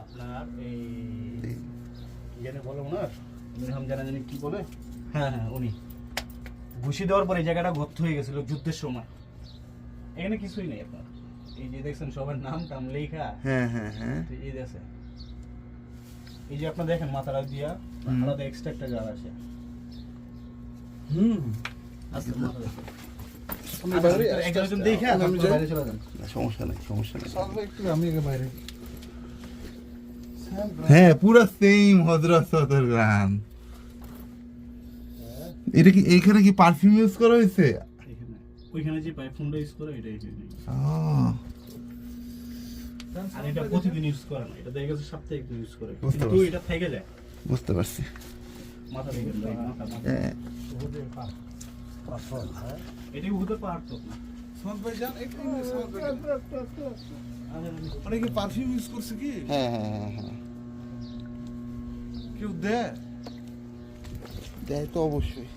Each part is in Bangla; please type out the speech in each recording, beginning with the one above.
আপনার এই জানে বলো না উনি নাম জানা জানি কি বলে, হ্যাঁ হ্যাঁ উনি ঘুষি দেওয়ার পরে এই জায়গাটা গর্ত হয়ে গেছিল যুদ্ধের সময়। এখানে কিছুই নেই আপনার, এই যে দেখছেন সবার নাম টাম লেখা। হ্যাঁ হ্যাঁ হ্যাঁ এই যে আছে, এই যে আপনার দেখেন মাথাটা দিয়া আলাদা এক্সট্রা একটা জার আছে। আচ্ছা মাথা দেখেন একজন দেখে আপনি বাইরে চলে যান। না, সমস্যা নাই সমস্যা নাই। একটু আমি আগে বাইরে হ্যাঁ পুরো সেম হযরত চট্টগ্রাম। এটা কি এইখানে কি পারফিউম ইউজ করা হয়েছে? এখানে ওইখানে যে পারফিউমটা ইউজ করে এটাই আর এটা প্রতিদিন ইউজ করে না, এটা দেখা গেছে সপ্তাহে একটু ইউজ করে, বুঝতে কিন্তু পারছি। এটা থেকে যায় বুঝতে পারছি। মাথা দেখেন ভাই, মাথা হ্যাঁ। এটাই উহুদের পাহাড় তো না। সোহাগ ভাই যান একটু সোহাগ ভাই মানে কি পারফিউম ইউজ করছে কি হ্যাঁ হ্যাঁ হ্যাঁ হ্যাঁ কেউ দেয় দেয় তো অবশ্যই।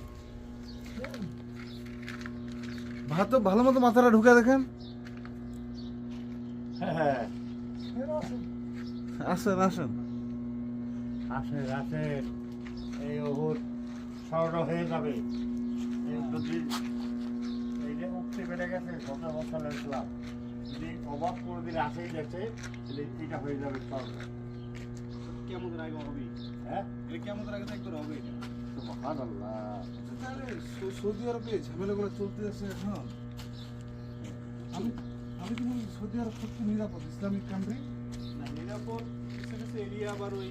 ভাত ভালো মতো মাথাটা ঢুকে দেখেন। হ্যাঁ আসেন আসেন আসে আসে এই উহুদ সর্ণ হয়ে যাবে। এই যদি এই যে মুক্তি বেড়ে গেছে গত বছরের ক্লাব, যদি অবাক করে দিলে আসেই গেছে তাহলে এটা হয়ে যাবে স্বর্ণ। কেমন আগে হবে? হ্যাঁ এটা কেমন আগে তো একবার হবে এটা। সুবহানাল্লাহ। তাহলে সৌদি আরবে ঝামেলাগুলো চলতে আছে এখন। আমি আমি কি বলি সৌদি আরব সত্যি নিরাপদ ইসলামিক কান্ট্রি? না নিরাপদ কিছু কিছু এরিয়া আবার ওই